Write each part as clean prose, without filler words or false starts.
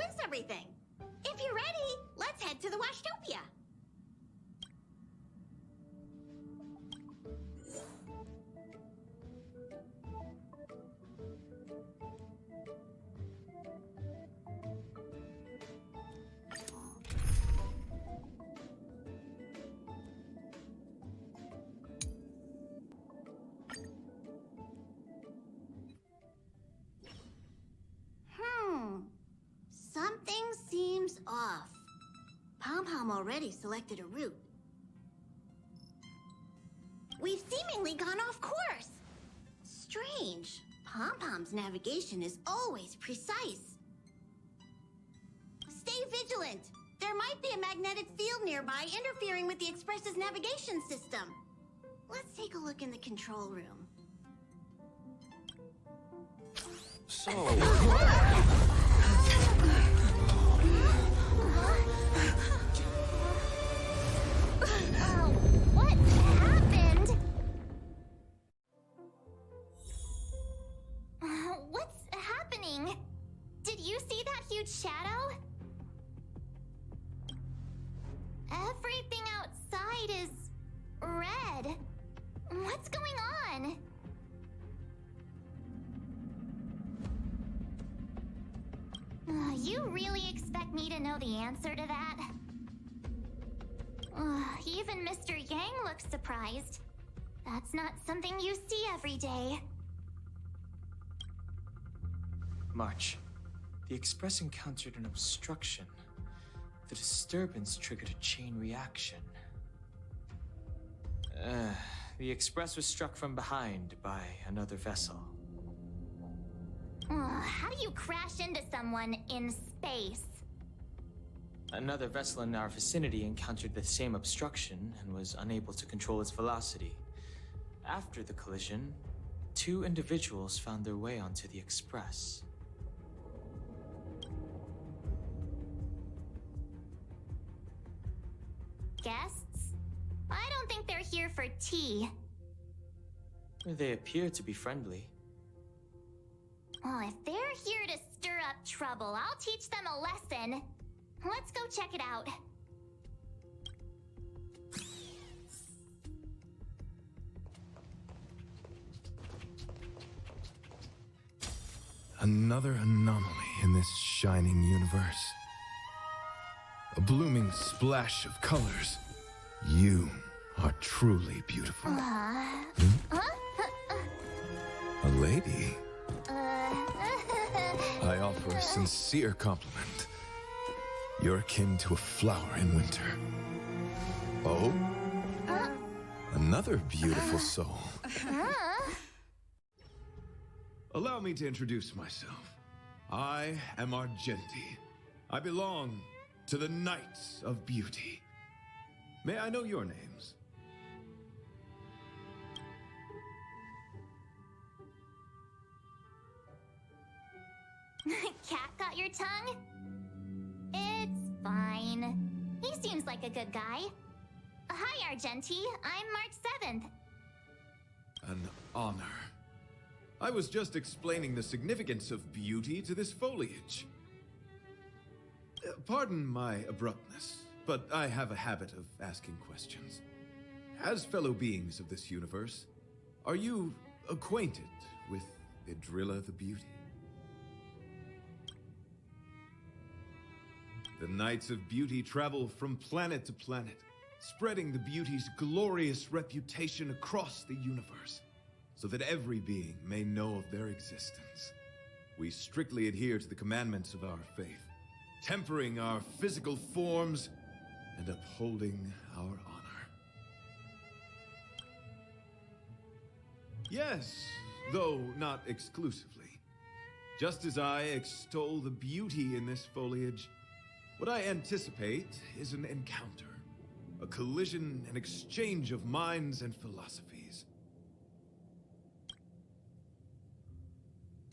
is everything? If you're ready, let's head to the Washtopia. Something seems off. Pom-Pom already selected a route. We've seemingly gone off course. Strange. Pom-Pom's navigation is always precise. Stay vigilant. There might be a magnetic field nearby interfering with the Express's navigation system. Let's take a look in the control room. So... What happened? What's happening? Did you see that huge shadow? Everything outside is red. What's going on? You really expect me to know the answer to that? Even Mr. Yang looks surprised. That's not something you see every day. March, the Express encountered an obstruction. The disturbance triggered a chain reaction. The Express was struck from behind by another vessel. How do you crash into someone in space? Another vessel in our vicinity encountered the same obstruction and was unable to control its velocity. After the collision, 2 individuals found their way onto the Express. Guests? I don't think they're here for tea. They appear to be friendly. Well, if they're here to stir up trouble, I'll teach them a lesson. Let's go check it out. Another anomaly in this shining universe. A blooming splash of colors. You are truly beautiful. A lady? I offer a sincere compliment. You're akin to a flower in winter. Oh? Another beautiful soul. Allow me to introduce myself. I am Argenti. I belong to the Knights of Beauty. May I know your names? Cat got your tongue? It's fine. He seems like a good guy. Hi, Argenti. I'm March 7th. An honor. I was just explaining the significance of beauty to this foliage. Pardon my abruptness, but I have a habit of asking questions. As fellow beings of this universe, are you acquainted with Idrilla the Beauty? The Knights of Beauty travel from planet to planet, spreading the beauty's glorious reputation across the universe, so that every being may know of their existence. We strictly adhere to the commandments of our faith, tempering our physical forms and upholding our honor. Yes, though not exclusively. Just as I extol the beauty in this foliage, what I anticipate is an encounter, a collision and exchange of minds and philosophies.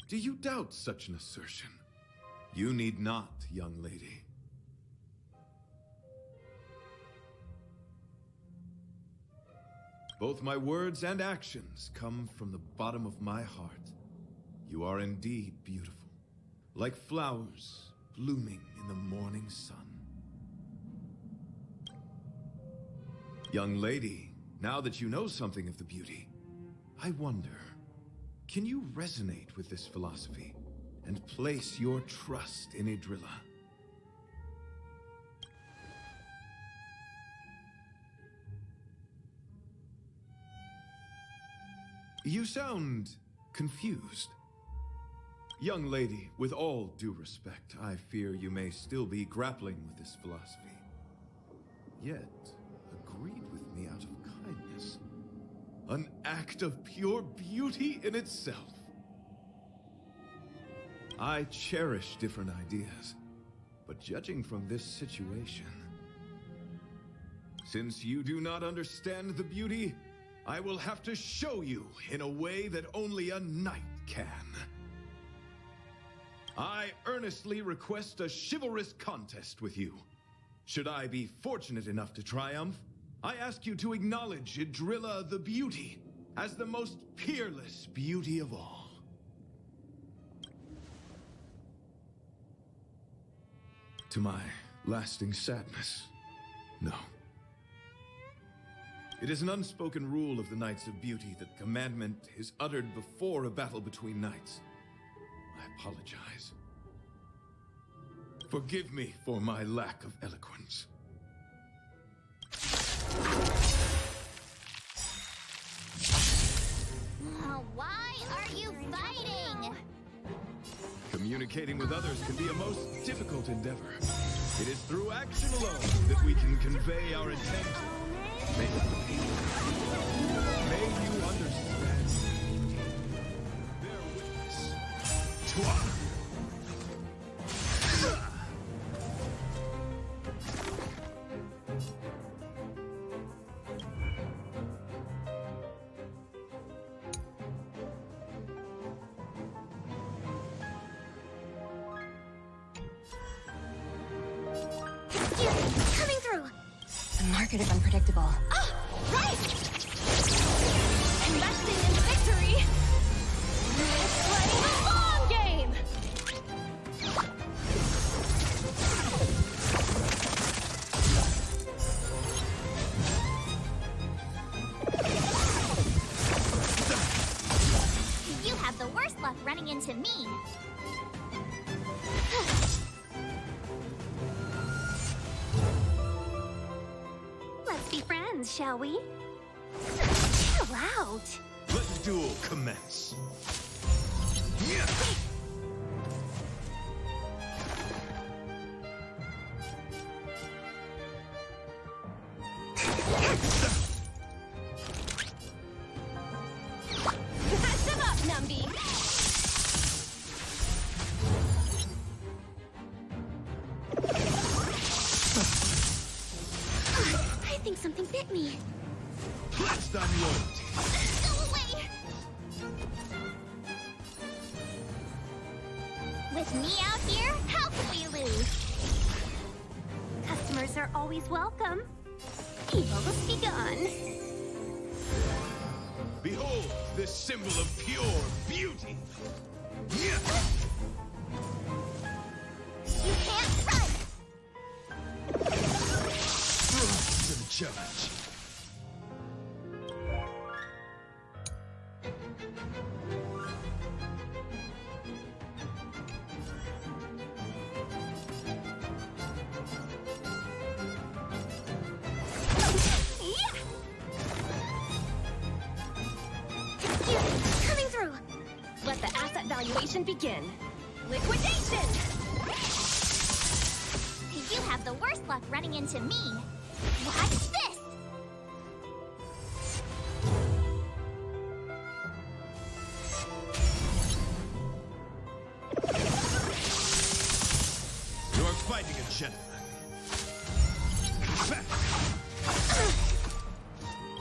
Do you doubt such an assertion? You need not, young lady. Both my words and actions come from the bottom of my heart. You are indeed beautiful, like flowers blooming in the morning sun. Young lady, now that you know something of the beauty, I wonder, can you resonate with this philosophy and place your trust in Idrilla? You sound confused. Young lady, with all due respect, I fear you may still be grappling with this philosophy. Yet, agreed with me out of kindness. An act of pure beauty in itself. I cherish different ideas, but judging from this situation, since you do not understand the beauty, I will have to show you in a way that only a knight can. I earnestly request a chivalrous contest with you. Should I be fortunate enough to triumph, I ask you to acknowledge Idrilla the Beauty as the most peerless beauty of all. To my lasting sadness, no. It is an unspoken rule of the Knights of Beauty that commandment is uttered before a battle between knights. I apologize. Forgive me for my lack of eloquence. Why are you fighting? Communicating with others can be a most difficult endeavor. It is through action alone that we can convey our intent. May you understand. Bear witness. Toi. Coming through! The market is unpredictable. Ah! Right! Investing in victory! It's playing a long game! You have the worst luck running into me. Let's be friends, shall we? Chill out. Let the duel commence. Yeah. Catch him up, Numby! I think something bit me. Blast on loyalty. Go away! With me out here, how can we lose? Customers are always welcome. Evil's begun. Behold this symbol of pure beauty. Yeah. You can't run! Rise to the challenge. Coming through. Let the asset valuation begin. Liquidation! You have the worst luck running into me. Watch this! You're fighting a gentleman.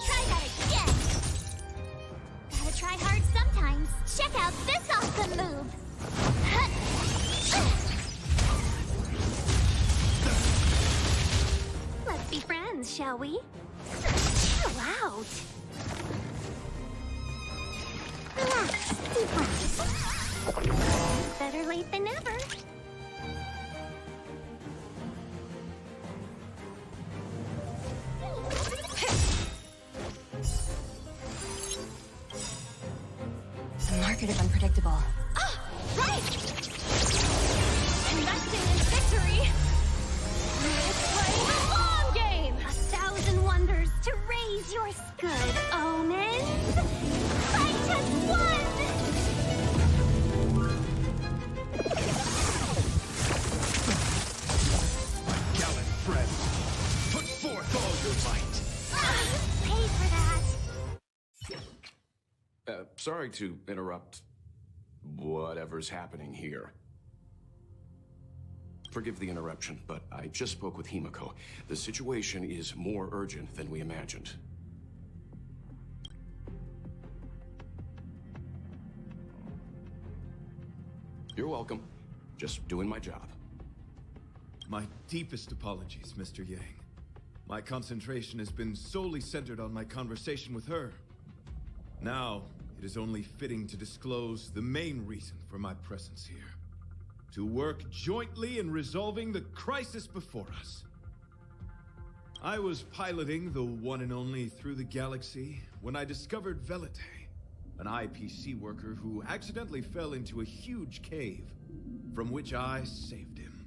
Try that again! Gotta try hard sometimes. Check out this awesome move! Let's be friends, shall we? Chill out. Relax. Be friends. Better late than never. record is unpredictable. Ah, right! Investing in victory is playing the long game! 1,000 wonders to raise your good omens. I just won! Gallant friend, put forth all your might. Pay for that. Sorry to interrupt whatever's happening here. Forgive the interruption, but I just spoke with Himiko. The situation is more urgent than we imagined. You're welcome. Just doing my job. My deepest apologies, Mr. Yang. My concentration has been solely centered on my conversation with her. Now, it is only fitting to disclose the main reason for my presence here. To work jointly in resolving the crisis before us. I was piloting the one and only Through the Galaxy when I discovered Velite, an IPC worker who accidentally fell into a huge cave, from which I saved him.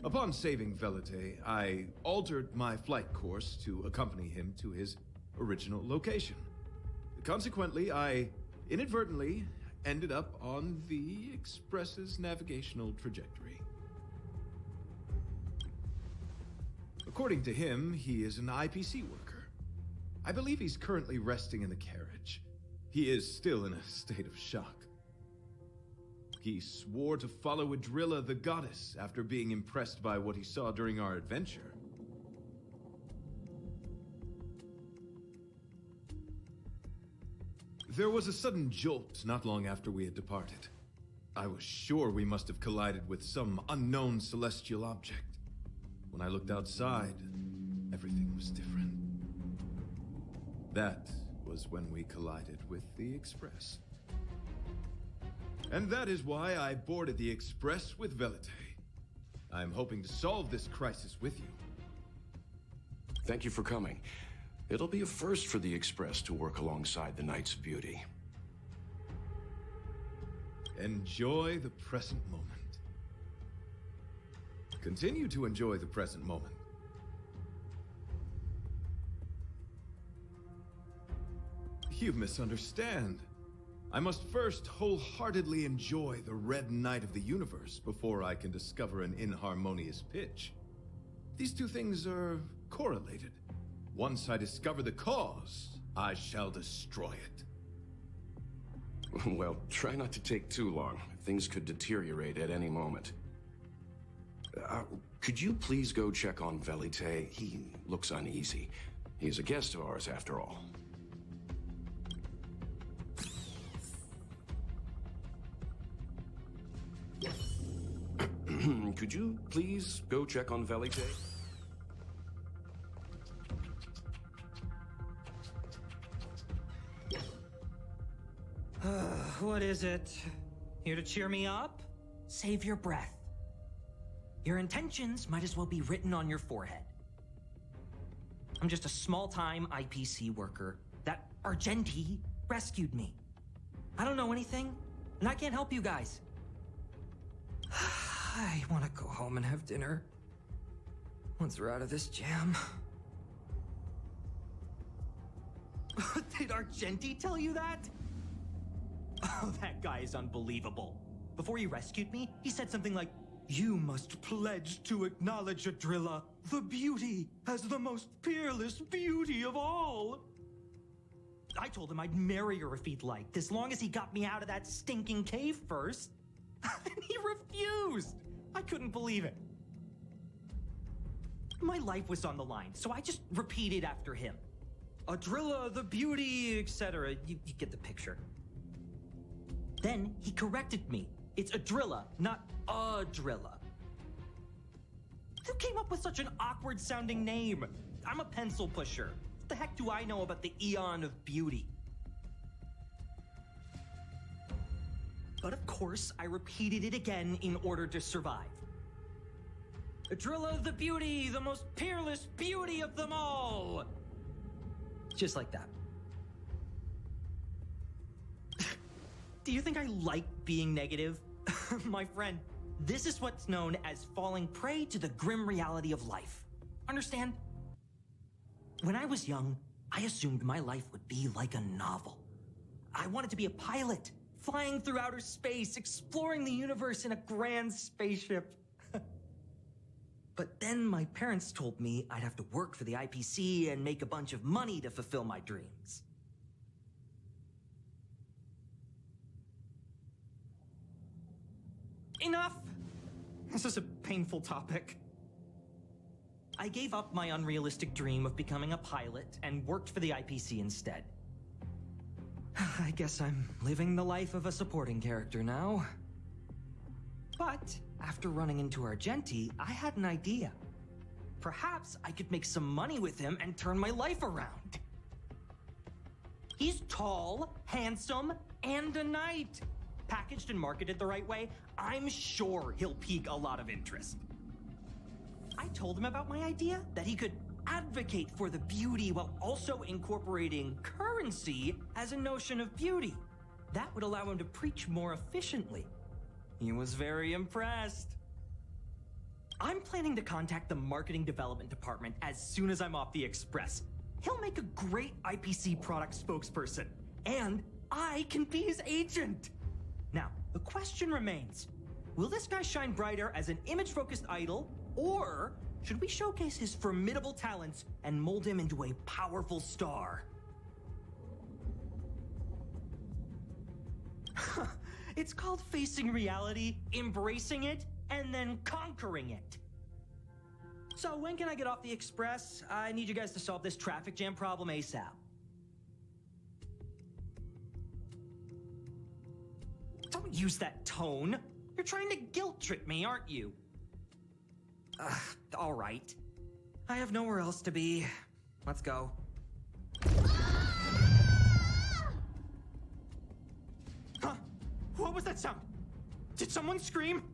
Upon saving Velite, I altered my flight course to accompany him to his original location. Consequently, I inadvertently ended up on the Express's navigational trajectory. According to him, he is an IPC worker. I believe he's currently resting in the carriage. He is still in a state of shock. He swore to follow Adrilla the goddess after being impressed by what he saw during our adventure. There was a sudden jolt not long after we had departed. I was sure we must have collided with some unknown celestial object. When I looked outside, everything was different. That was when we collided with the Express. And that is why I boarded the Express with Velite. I'm hoping to solve this crisis with you. Thank you for coming. It'll be a first for the Express to work alongside the Knights of Beauty. Enjoy the present moment. Continue to enjoy the present moment. You misunderstand. I must first wholeheartedly enjoy the red night of the universe before I can discover an inharmonious pitch. These two things are correlated. Once I discover the cause, I shall destroy it. Well, try not to take too long. Things could deteriorate at any moment. Could you please go check on Velite? He looks uneasy. He's a guest of ours, after all. Could you please go check on Velite? What is it? Here to cheer me up? Save your breath. Your intentions might as well be written on your forehead. I'm just a small-time IPC worker. That Argenti rescued me. I don't know anything, and I can't help you guys. I want to go home and have dinner. Once we're out of this jam. Did Argenti tell you that? Oh, that guy is unbelievable. Before he rescued me, he said something like, "You must pledge to acknowledge Adrilla, the beauty, as the most peerless beauty of all." I told him I'd marry her if he'd liked, as long as he got me out of that stinking cave first. And he refused. I couldn't believe it. My life was on the line, so I just repeated after him. Adrilla, the beauty, etc. You get the picture. Then he corrected me. It's Adrilla, not Adrilla. Who came up with such an awkward sounding name? I'm a pencil pusher. What the heck do I know about the Eon of Beauty? But of course, I repeated it again in order to survive. Adrilla the beauty, the most peerless beauty of them all! Just like that. Do you think I like being negative? My friend, this is what's known as falling prey to the grim reality of life. Understand? When I was young, I assumed my life would be like a novel. I wanted to be a pilot, flying through outer space, exploring the universe in a grand spaceship. But then my parents told me I'd have to work for the IPC and make a bunch of money to fulfill my dreams. Enough! This is a painful topic. I gave up my unrealistic dream of becoming a pilot and worked for the IPC instead. I guess I'm living the life of a supporting character now. But after running into Argenti, I had an idea. Perhaps I could make some money with him and turn my life around. He's tall, handsome, and a knight. Packaged and marketed the right way, I'm sure he'll pique a lot of interest. I told him about my idea, that he could advocate for the beauty while also incorporating currency as a notion of beauty. That would allow him to preach more efficiently. He was very impressed. I'm planning to contact the marketing development department as soon as I'm off the Express. He'll make a great IPC product spokesperson, and I can be his agent. Now, the question remains, will this guy shine brighter as an image-focused idol, or should we showcase his formidable talents and mold him into a powerful star? It's called facing reality, embracing it, and then conquering it. So when can I get off the Express? I need you guys to solve this traffic jam problem ASAP. Don't use that tone. You're trying to guilt trip me, aren't you? All right. I have nowhere else to be. Let's go. Huh? What was that sound? Did someone scream?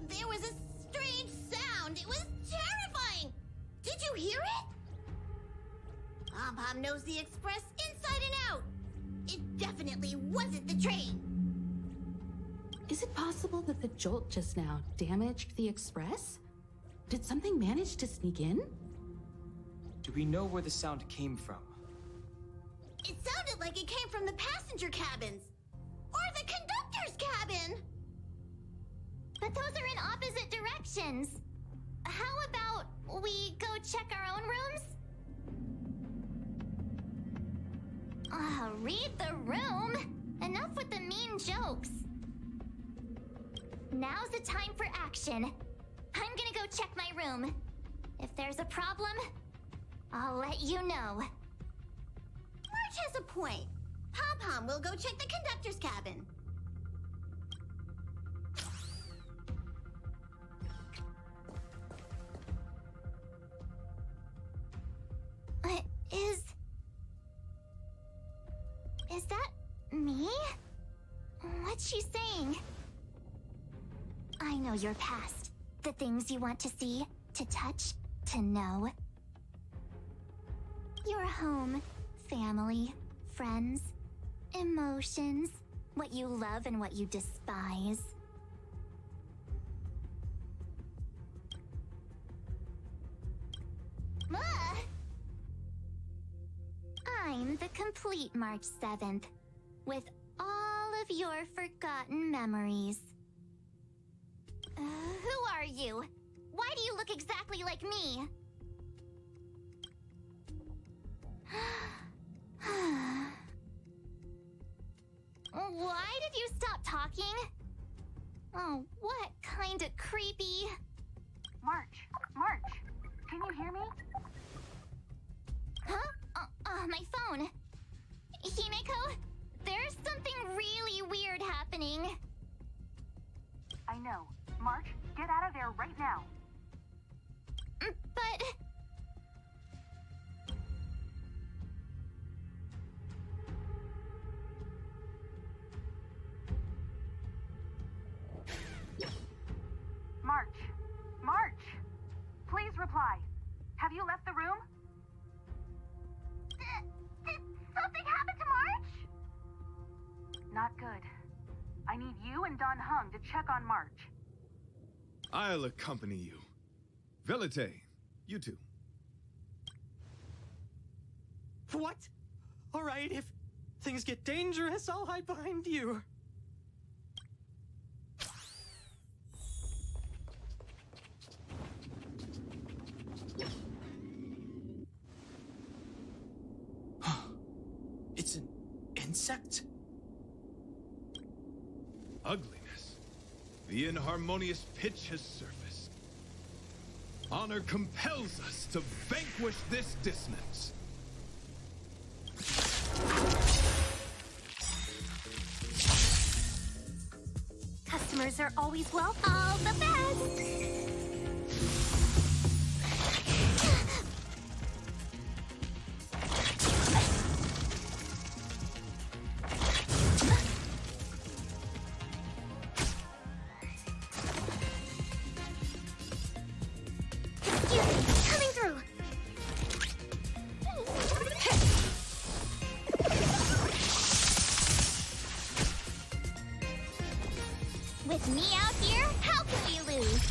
There was a strange sound. It was terrifying. Did you hear it? Pom-Pom knows the Express inside and out. It definitely wasn't the train. Is it possible that the jolt just now damaged the Express? Did something manage to sneak in? Do we know where the sound came from? It sounded like it came from the passenger cabins. Or the conductor's cabin. But those are in opposite directions. How about we go check our own rooms? Read the room. Enough with the mean jokes. Now's the time for action. I'm gonna go check my room. If there's a problem, I'll let you know. Marge has a point. Pom-Pom will go check the conductor's cabin. Is that me? What's she saying? I know your past. The things you want to see, to touch, to know. Your home, family, friends, emotions, what you love and what you despise. Ah! I'm the complete March 7th, with all of your forgotten memories. Who are you? Why do you look exactly like me? Why did you stop talking? Oh, what kind of creepy... March, can you hear me? Huh? My phone. Himeko, there's something really weird happening. I know. March, get out of there right now. But... Not good. I need you and Don Hung to check on March. I'll accompany you. Velite, you too. What? All right, if things get dangerous, I'll hide behind you. It's an insect? Ugliness. The inharmonious pitch has surfaced. Honor compels us to vanquish this dissonance. Customers are always welcome. All the best! Coming through! With me out here, how can we lose?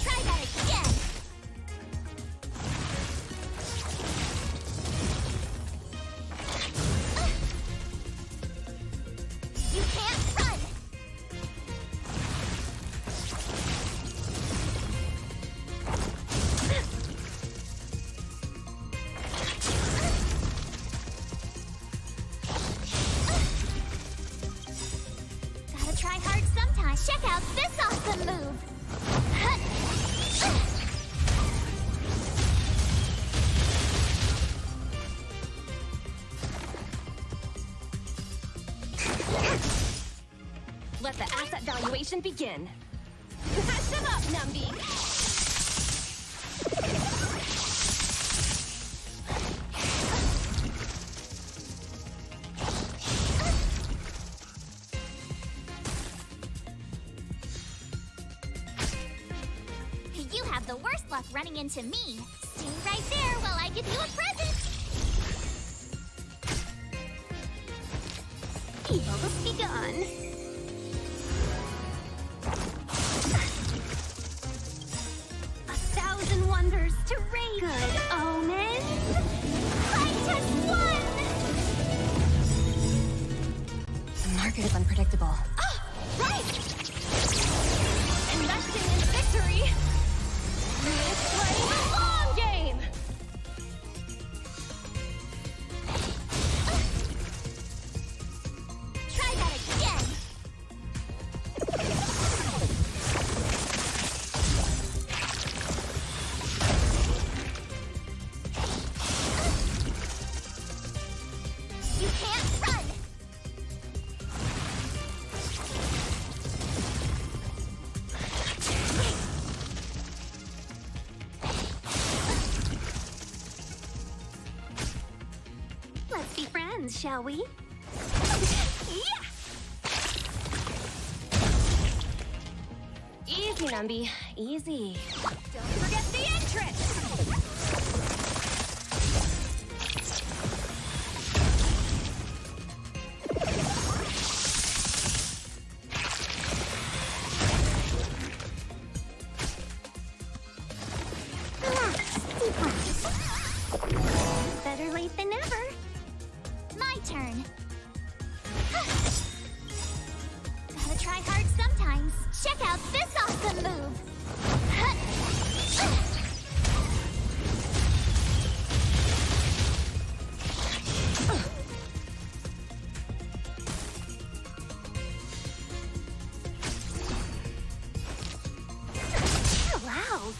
Try that again! You can't run! Gotta try hard sometimes. Check out this awesome move! Let the asset valuation begin. Patch him up, Numby! You have the worst luck running into me. Stay right there while I give you a present! Evil has begun. A thousand wonders to raise. Good omens. I just won! The market is unpredictable. Ah, right! Investing in victory! Let's play the long game! Try that again! You can't run! Let's be friends, shall we? Yeah! Easy, Numby. Easy. Don't forget the entrance! Relax, deep breaths. Better late than never. My turn. Gotta try hard sometimes. Check out this awesome move. Chill out.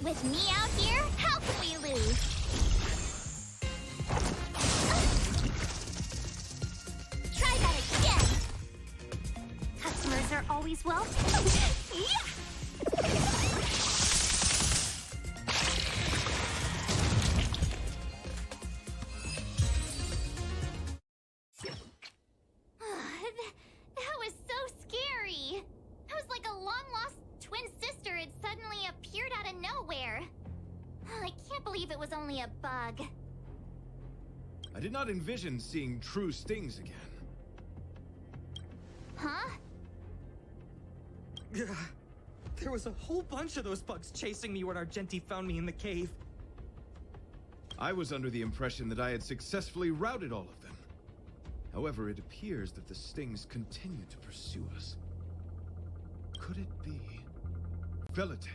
With me out here, how can we lose? Try that again! Customers are always welcome. Yeah! That was so scary. It was like a long-lost twin sister had suddenly appeared out of nowhere. I can't believe it was only a bug. I did not envision seeing true stings again. Huh? There was a whole bunch of those bugs chasing me when Argenti found me in the cave. I was under the impression that I had successfully routed all of them. However, it appears that the stings continue to pursue us. Could it be? Velite,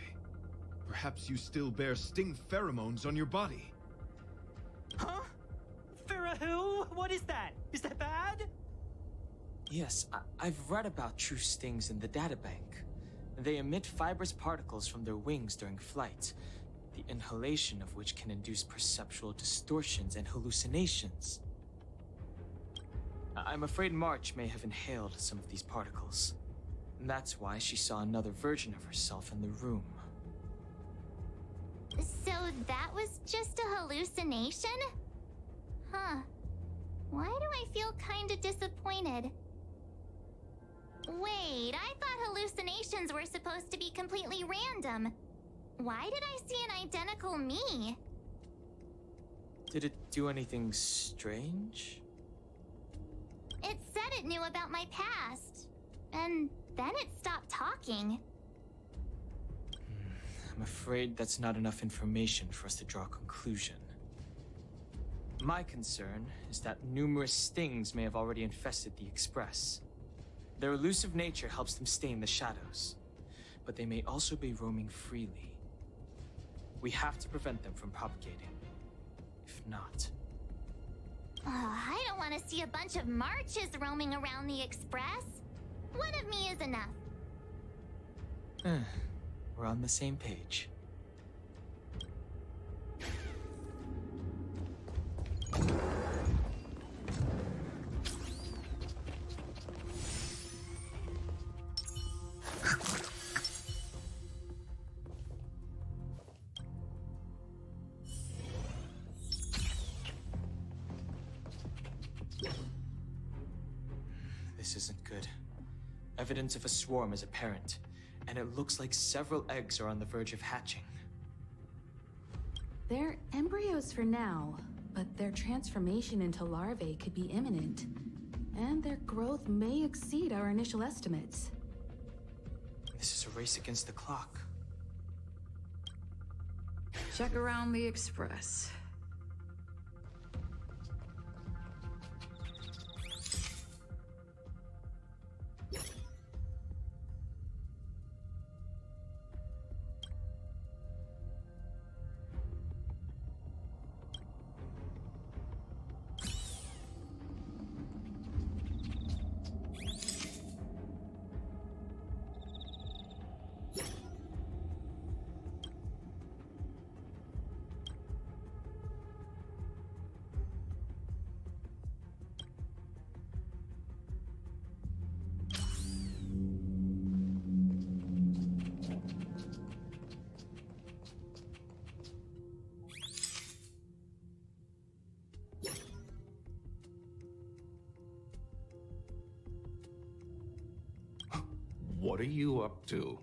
perhaps you still bear sting pheromones on your body. Huh? Farah, what is that? Is that bad? Yes, I've read about true stings in the databank. They emit fibrous particles from their wings during flight, the inhalation of which can induce perceptual distortions and hallucinations. I'm afraid March may have inhaled some of these particles. That's why she saw another version of herself in the room. So that was just a hallucination? Huh. Why do I feel kinda disappointed? Wait, I thought hallucinations were supposed to be completely random. Why did I see an identical me? Did it do anything strange? It said it knew about my past. And then it stopped talking. I'm afraid that's not enough information for us to draw a conclusion. My concern is that numerous stings may have already infested the Express. Their elusive nature helps them stay in the shadows, but they may also be roaming freely. We have to prevent them from propagating. If not... I don't want to see a bunch of marches roaming around the Express. One of me is enough. We're on the same page. This isn't good. Evidence of a swarm is apparent, and it looks like several eggs are on the verge of hatching. They're embryos for now, but their transformation into larvae could be imminent, and their growth may exceed our initial estimates. This is a race against the clock. Check around the Express. What are you up to?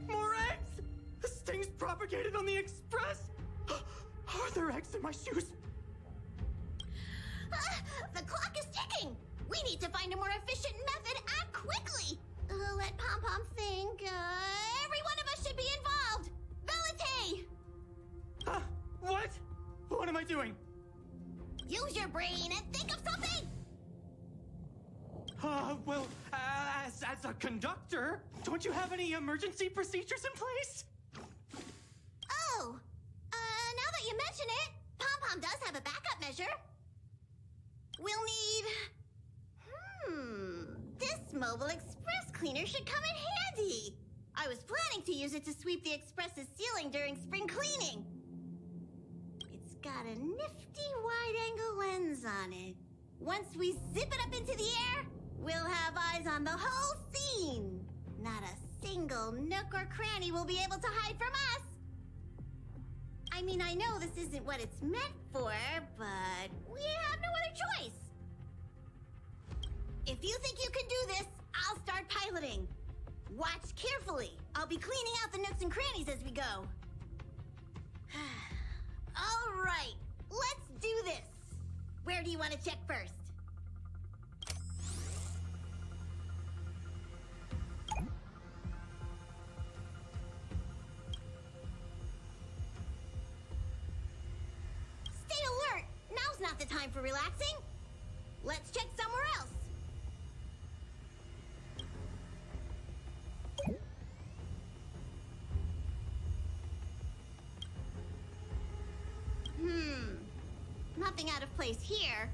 More eggs! The stings propagated on the Express! Are there eggs in my shoes? The clock is ticking! We need to find a more efficient method. Act quickly! Let Pom Pom think. Every one of us should be involved! Velite! What? What am I doing? Use your brain and think of something! Well, as a conductor, don't you have any emergency procedures in place? Oh, now that you mention it, Pom-Pom does have a backup measure. We'll need... This mobile express cleaner should come in handy. I was planning to use it to sweep the express's ceiling during spring cleaning. It's got a nifty wide-angle lens on it. Once we zip it up into the air, we'll have eyes on the whole scene. Not a single nook or cranny will be able to hide from us. I mean, I know this isn't what it's meant for, but we have no other choice. If you think you can do this, I'll start piloting. Watch carefully. I'll be cleaning out the nooks and crannies as we go. All right, let's do this. Where do you want to check first? Stay alert. Now's not the time for relaxing. Let's check somewhere else. Nothing out of place here.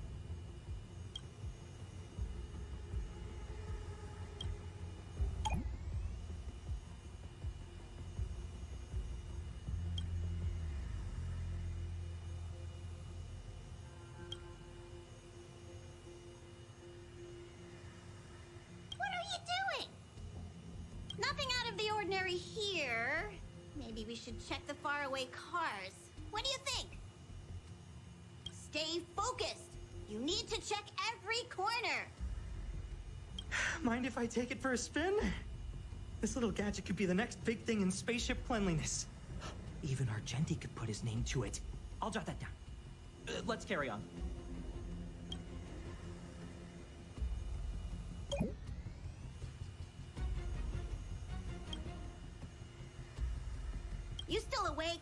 What are you doing? Nothing out of the ordinary here. Maybe we should check the faraway cars. What do you think? Stay focused. You need to check every corner. Mind if I take it for a spin? This little gadget could be the next big thing in spaceship cleanliness. Even Argenti could put his name to it. I'll jot that down. Let's carry on. You still awake?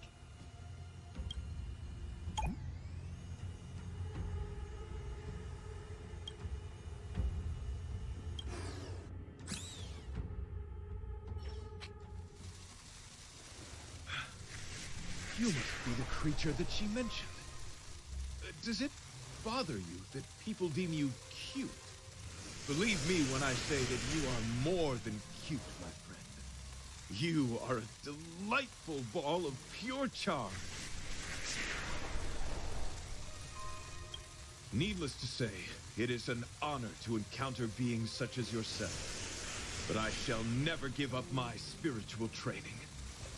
You must be the creature that she mentioned. Does it bother you that people deem you cute? Believe me when I say that you are more than cute, my friend. You are a delightful ball of pure charm. Needless to say, it is an honor to encounter beings such as yourself. But I shall never give up my spiritual training.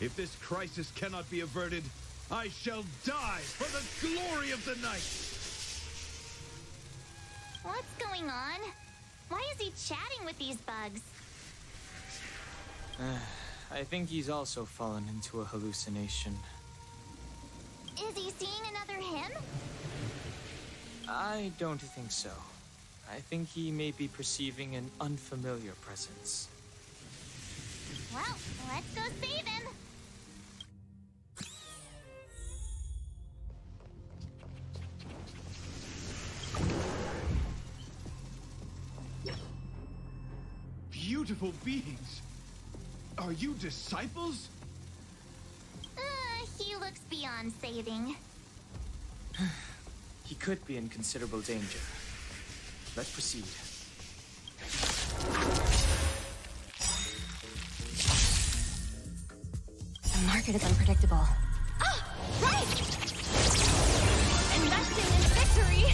If this crisis cannot be averted, I shall die for the glory of the night! What's going on? Why is he chatting with these bugs? I think he's also fallen into a hallucination. Is he seeing another him? I don't think so. I think he may be perceiving an unfamiliar presence. Well, let's go save him. Beautiful beings! Are you disciples? He looks beyond saving. He could be in considerable danger. Let's proceed. The market is unpredictable. Ah! Right! Investing in victory!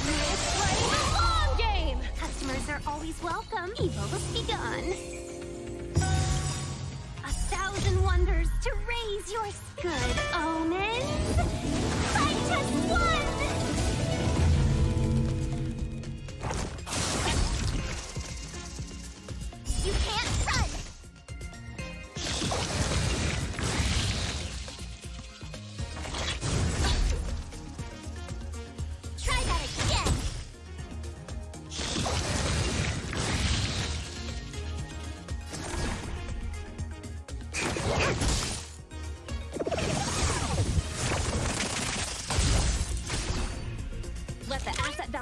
It's playing the long game! Customers are always welcome. Evil has begun. 1,000 wonders to raise your good omens. I just won! You can't run! Try that again!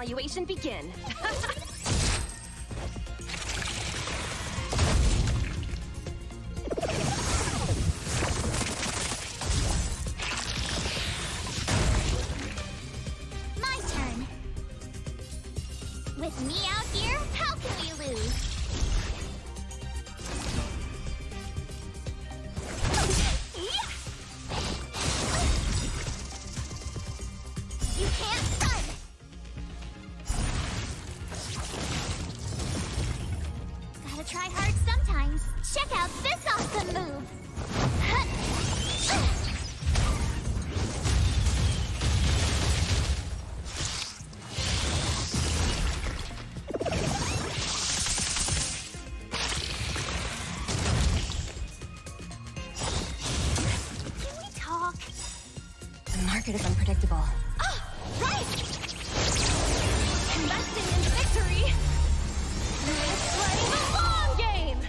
evaluation begin. My turn. With me out here, how can we lose? You can't run! Gotta try hard sometimes. Check out this awesome move! Can we talk? The market is unpredictable. Ah, right! Investing in victory! Let's play the long game!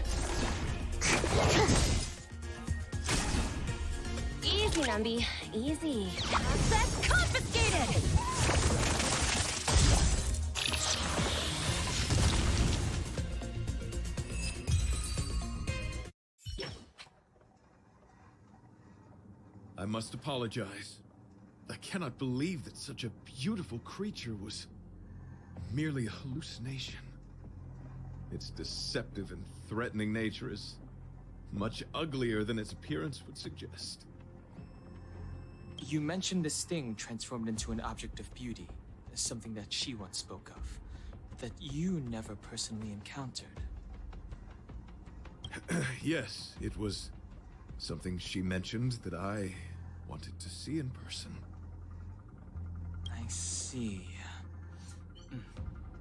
Easy, Numby. Easy. Assets confiscated! I must apologize. I cannot believe that such a beautiful creature was merely a hallucination. Its deceptive and threatening nature is much uglier than its appearance would suggest. You mentioned this thing transformed into an object of beauty, something that she once spoke of, that you never personally encountered. Yes, it was something she mentioned that I wanted to see in person. I see.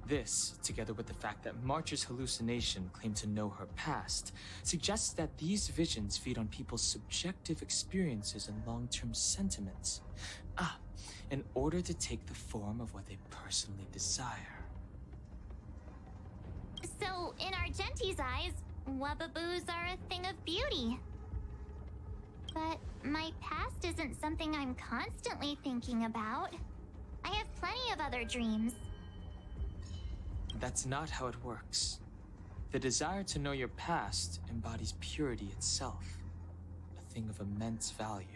This, together with the fact that March's hallucination claimed to know her past, suggests that these visions feed on people's subjective experiences and long-term sentiments. In order to take the form of what they personally desire. So, in Argenti's eyes, Wubbaboos are a thing of beauty. But my past isn't something I'm constantly thinking about. I have plenty of other dreams. That's not how it works. The desire to know your past embodies purity itself, a thing of immense value.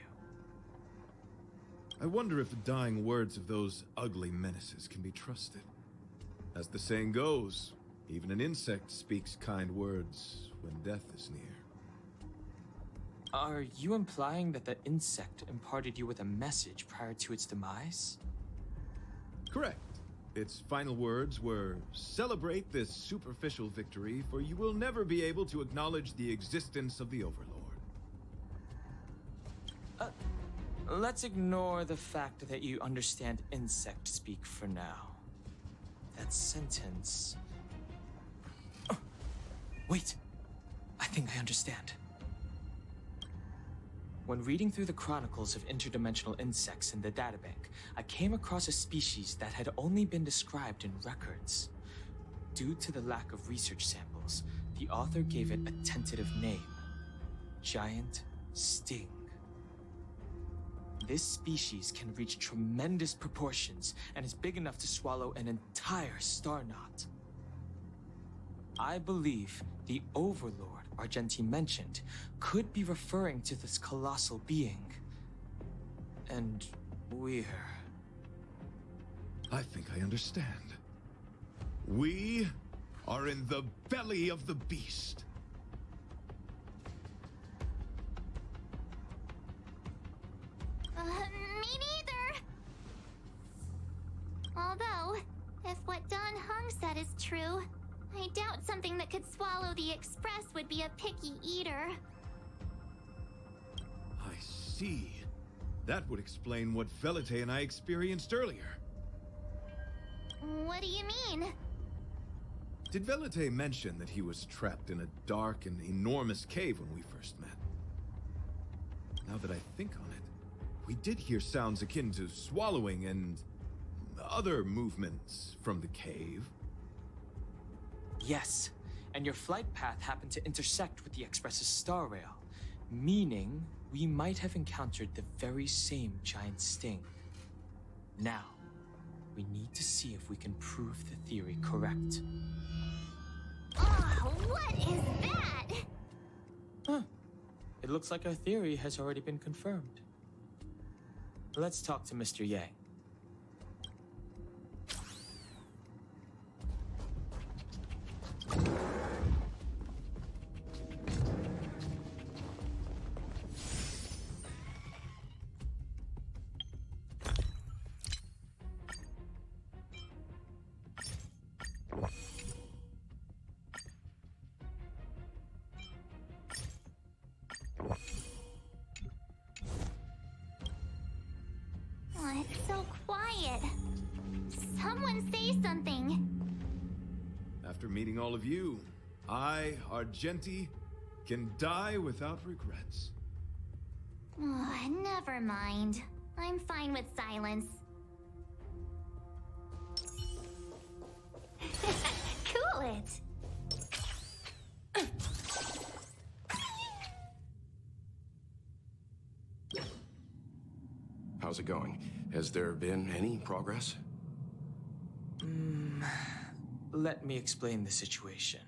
I wonder if the dying words of those ugly menaces can be trusted. As the saying goes, even an insect speaks kind words when death is near. Are you implying that the insect imparted you with a message prior to its demise? Correct. Its final words were, "Celebrate this superficial victory, for you will never be able to acknowledge the existence of the Overlord." Let's ignore the fact that you understand insect speak for now. That sentence... Oh, wait! I think I understand. When reading through the chronicles of interdimensional insects in the databank, I came across a species that had only been described in records. Due to the lack of research samples, the author gave it a tentative name: Giant Sting. This species can reach tremendous proportions and is big enough to swallow an entire star knot. I believe the Overlord Argenti mentioned could be referring to this colossal being. And we're... I think I understand. We are in the belly of the beast. Me neither. Although, if what Don Hung said is true, I doubt something that could swallow the Express would be a picky eater. I see. That would explain what Velite and I experienced earlier. What do you mean? Did Velite mention that he was trapped in a dark and enormous cave when we first met? Now that I think on it, we did hear sounds akin to swallowing and other movements from the cave. Yes, and your flight path happened to intersect with the Express's star rail, meaning we might have encountered the very same giant sting. Now, We need to see if we can prove the theory correct. Oh, what is that? Huh. It looks like our theory has already been confirmed. Let's talk to Mr. Yang. Oh, it's so quiet. Someone say something. After meeting all of you, I, Argenti, can die without regrets. Oh, never mind. I'm fine with silence. Cool it. How's it going? Has there been any progress? Let me explain the situation.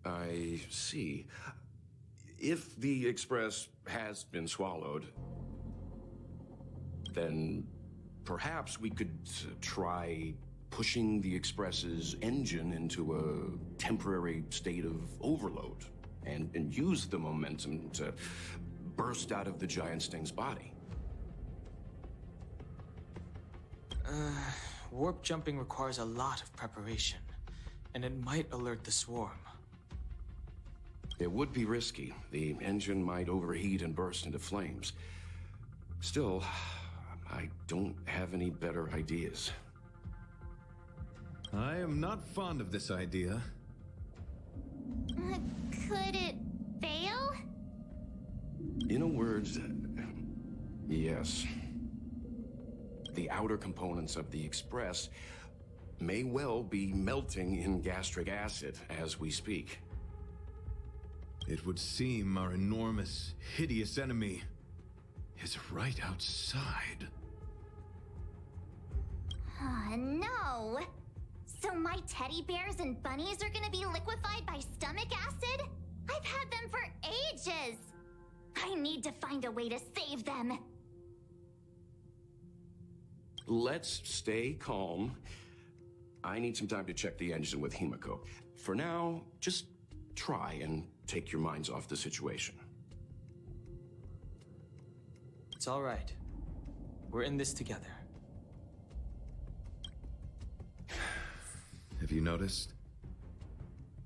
I see. If the Express has been swallowed, then perhaps we could try pushing the Express's engine into a temporary state of overload and use the momentum to burst out of the giant Sting's body. Warp jumping requires a lot of preparation, and it might alert the swarm. It would be risky. The engine might overheat and burst into flames. Still, I don't have any better ideas. I am not fond of this idea. Could it fail? In a word, yes. The outer components of the Express may well be melting in gastric acid as we speak. It would seem our enormous, hideous enemy is right outside. No. So my teddy bears and bunnies are gonna be liquefied by stomach acid? I've had them for ages. I need to find a way to save them. Let's stay calm. I need some time to check the engine with Himiko. For now, just try and take your minds off the situation. It's all right. We're in this together. Have you noticed?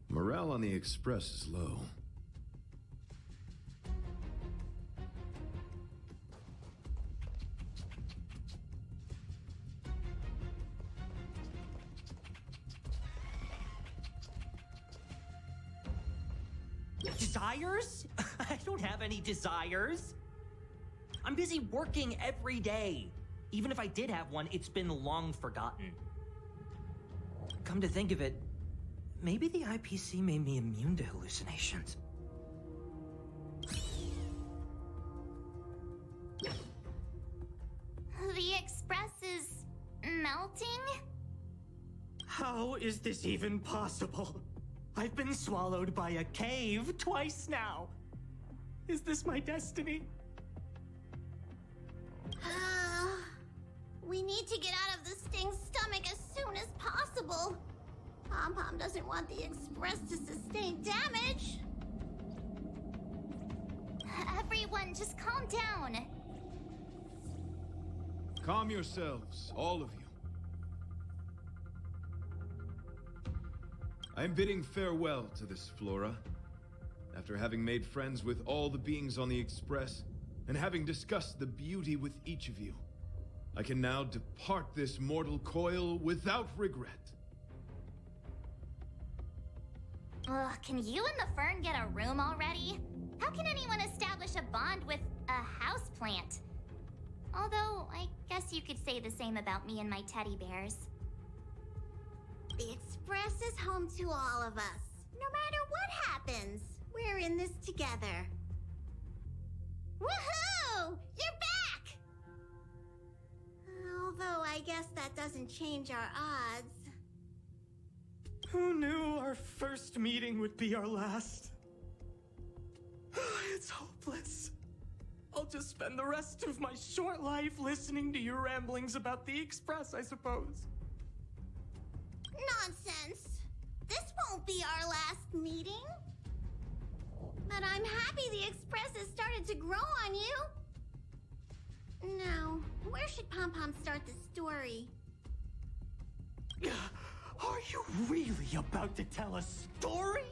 Morale on the Express is low. Desires? I don't have any desires. I'm busy working every day. Even if I did have one, it's been long forgotten. Come to think of it, maybe the IPC made me immune to hallucinations. The Express is melting? How is this even possible? I've been swallowed by a cave twice now. Is this my destiny? We need to get out of the Sting's stomach as soon as possible. Pom-Pom doesn't want the Express to sustain damage. Everyone, just calm down. Calm yourselves, all of you. I am bidding farewell to this Flora. After having made friends with all the beings on the Express, and having discussed the beauty with each of you, I can now depart this mortal coil without regret. Ugh, can you and the Fern get a room already? How can anyone establish a bond with a houseplant? Although, I guess you could say the same about me and my teddy bears. The Express is home to all of us. No matter what happens, we're in this together. Woohoo! You're back! Although I guess that doesn't change our odds. Who knew our first meeting would be our last? It's hopeless. I'll just spend the rest of my short life listening to your ramblings about the Express, I suppose. Nonsense. This won't be our last meeting. But I'm happy the Express has started to grow on you. Now, where should Pom Pom start the story? Are you really about to tell a story?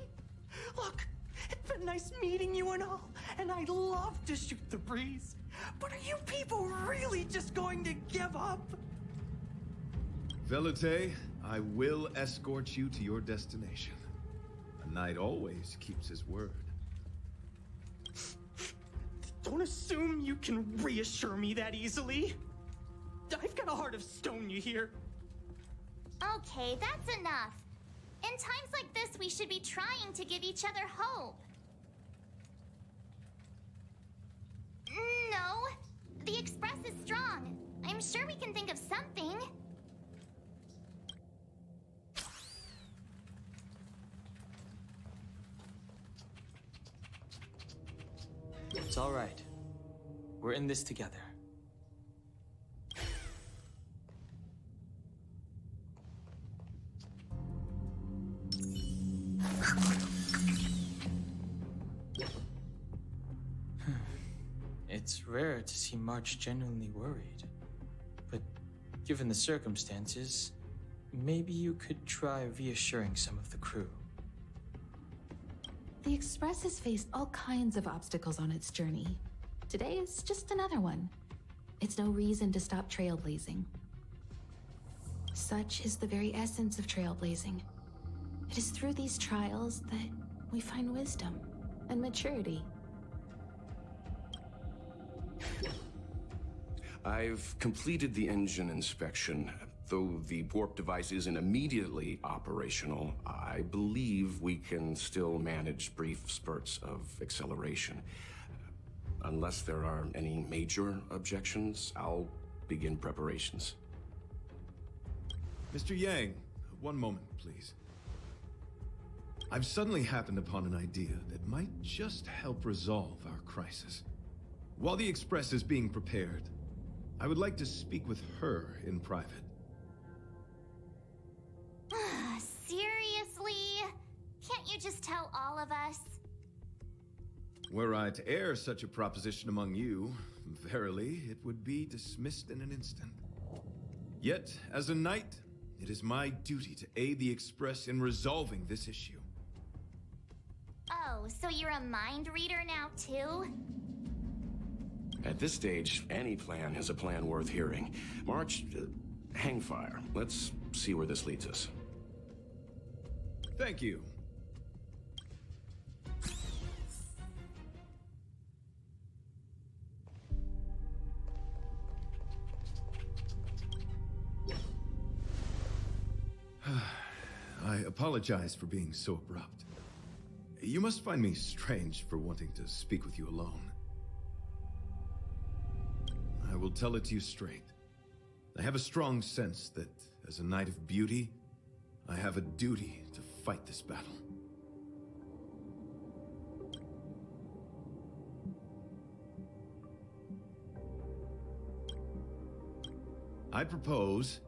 Look, it's been nice meeting you and all, and I'd love to shoot the breeze. But are you people really just going to give up? Velite, I will escort you to your destination. A knight always keeps his word. Don't assume you can reassure me that easily. I've got a heart of stone, you hear? Okay, that's enough. In times like this, we should be trying to give each other hope. No, the Express is strong. I'm sure we can think of something. It's all right. We're in this together. It's rare to see March genuinely worried. But given the circumstances, maybe you could try reassuring some of the crew. The Express has faced all kinds of obstacles on its journey. Today is just another one. It's no reason to stop trailblazing. Such is the very essence of trailblazing. It is through these trials that we find wisdom and maturity. I've completed the engine inspection. Though the warp device isn't immediately operational, I believe we can still manage brief spurts of acceleration. Unless there are any major objections, I'll begin preparations. Mr. Yang, one moment, please. I've suddenly happened upon an idea that might just help resolve our crisis. While the Express is being prepared, I would like to speak with her in private. Seriously? Can't you just tell all of us? Were I to air such a proposition among you, verily, it would be dismissed in an instant. Yet, as a knight, it is my duty to aid the Express in resolving this issue. Oh, so you're a mind reader now, too? At this stage, any plan is a plan worth hearing. March, hang fire. Let's see where this leads us. Thank you. I apologize for being so abrupt. You must find me strange for wanting to speak with you alone. I will tell it to you straight. I have a strong sense that, as a knight of beauty, I have a duty to fight this battle. I propose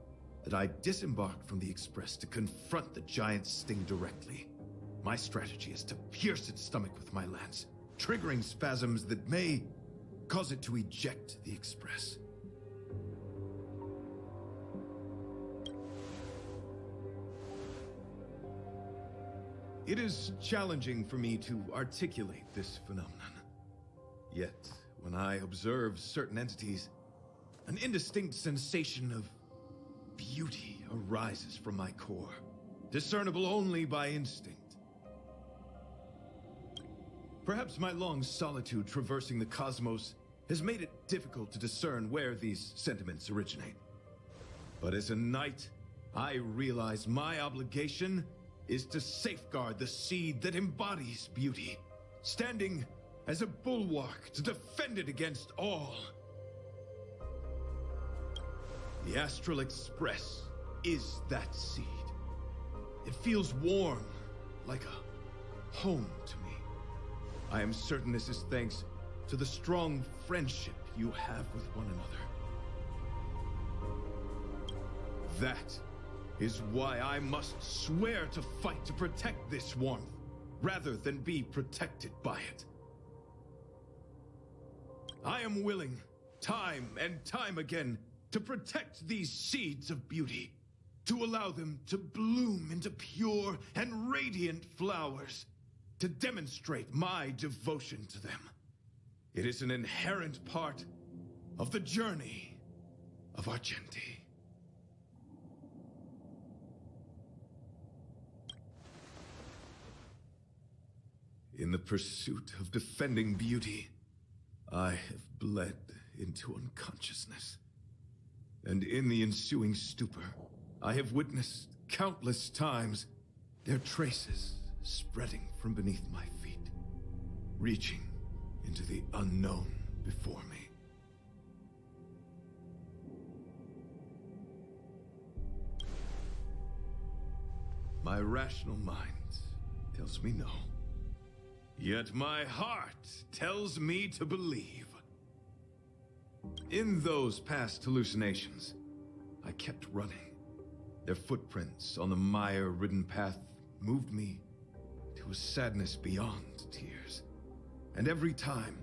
that I disembark from the Express to confront the giant sting directly. My strategy is to pierce its stomach with my lance, triggering spasms that may cause it to eject the Express. It is challenging for me to articulate this phenomenon. Yet, when I observe certain entities, an indistinct sensation of beauty arises from my core, discernible only by instinct. Perhaps my long solitude traversing the cosmos has made it difficult to discern where these sentiments originate. But as a knight, I realize my obligation is to safeguard the seed that embodies beauty, standing as a bulwark to defend it against all. The Astral Express is that seed. It feels warm, like a home to me. I am certain this is thanks to the strong friendship you have with one another. That is why I must swear to fight to protect this warmth, rather than be protected by it. I am willing, time and time again, to protect these seeds of beauty, to allow them to bloom into pure and radiant flowers, to demonstrate my devotion to them. It is an inherent part of the journey of Argenti. In the pursuit of defending beauty, I have bled into unconsciousness. And in the ensuing stupor, I have witnessed countless times their traces spreading from beneath my feet, reaching into the unknown before me. My rational mind tells me no. Yet my heart tells me to believe. In those past hallucinations, I kept running. Their footprints on the mire-ridden path moved me to a sadness beyond tears. And every time,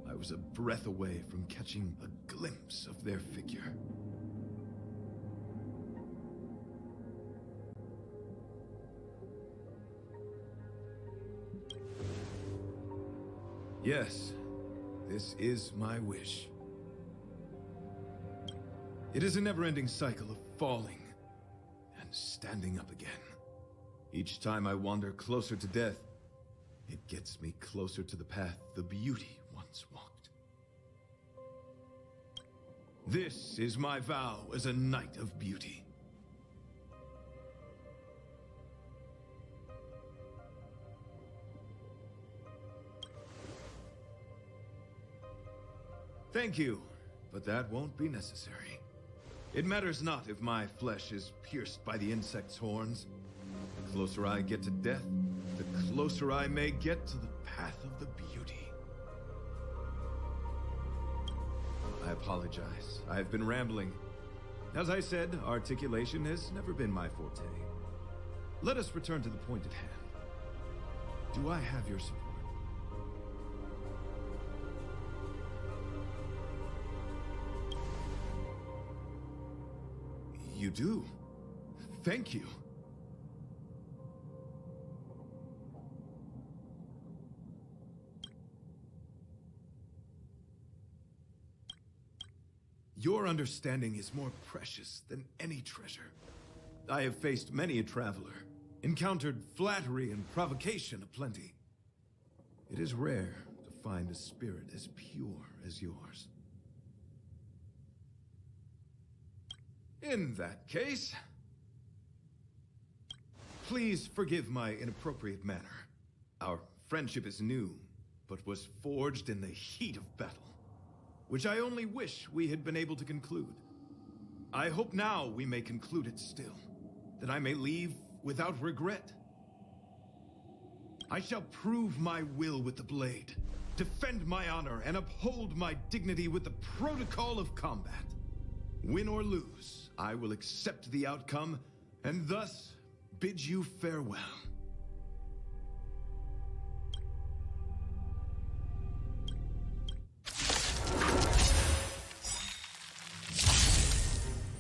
I was a breath away from catching a glimpse of their figure. Yes, this is my wish. It is a never-ending cycle of falling and standing up again. Each time I wander closer to death, it gets me closer to the path the beauty once walked. This is my vow as a knight of beauty. Thank you, but that won't be necessary. It matters not if my flesh is pierced by the insect's horns. The closer I get to death, the closer I may get to the path of the beauty. I apologize. I have been rambling. As I said, articulation has never been my forte. Let us return to the point at hand. Do I have your support? You do. Thank you. Your understanding is more precious than any treasure. I have faced many a traveler, encountered flattery and provocation aplenty. It is rare to find a spirit as pure as yours. In that case, please forgive my inappropriate manner. Our friendship is new, but was forged in the heat of battle, which I only wish we had been able to conclude. I hope now we may conclude it still, that I may leave without regret. I shall prove my will with the blade, defend my honor, and uphold my dignity with the protocol of combat. Win or lose, I will accept the outcome, and thus bid you farewell.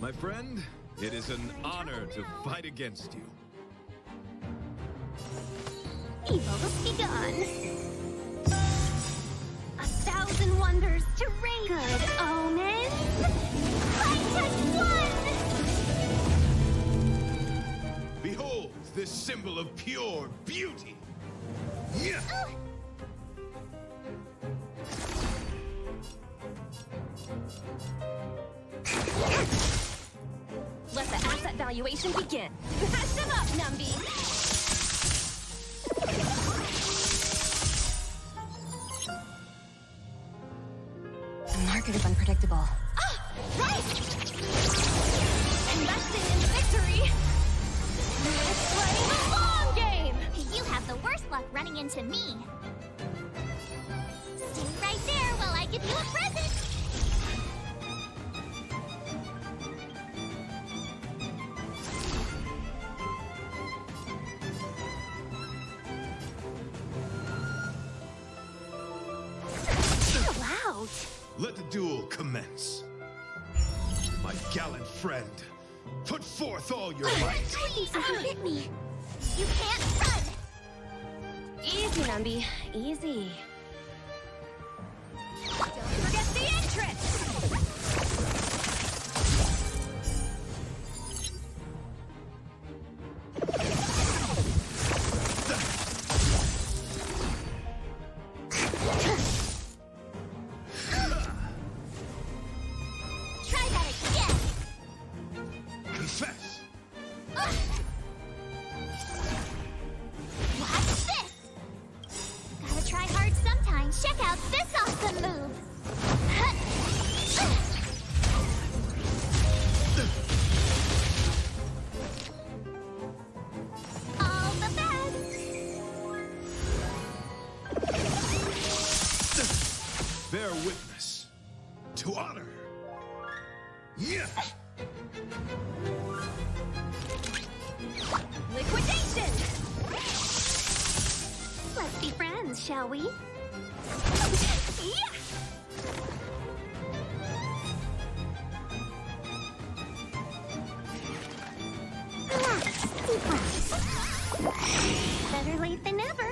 My friend, it is an honor to fight against you. Evil has begun. 1,000 wonders to raise. Good omens. Fight as one! Behold, this symbol of pure beauty. Yeah. Let the asset valuation begin. Patch them up, Numby! market is unpredictable. Right! Investing in victory! It's playing the long game! You have the worst luck running into me. Stay right there while I give you a present. Chill out! Let the duel commence. My gallant friend, put forth all your might. Please don't hit me. You can't run. Easy, Numby. Easy. Don't forget the entrance! Try that again. Confess. Watch this. Gotta try hard sometimes. Check out this awesome move. All the best. Bear witness to honor. Yeah. Liquidation! Let's be friends, shall we? Yeah! Relax. Deep breaths. Better late than never.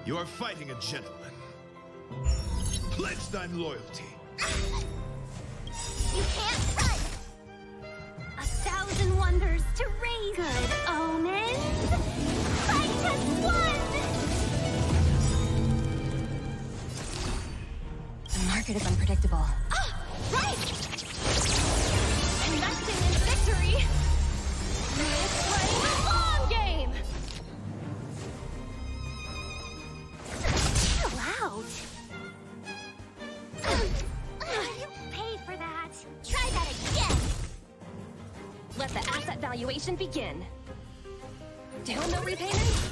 You are fighting a gentleman. Pledge thine loyalty. You can't run. 1,000 wonders to raise good omens! Fight as one! The market is unpredictable. Right! Investing in victory! It's playing the long game! Chill out! You paid for that! Try that again. Let the asset valuation begin. Still no repayment?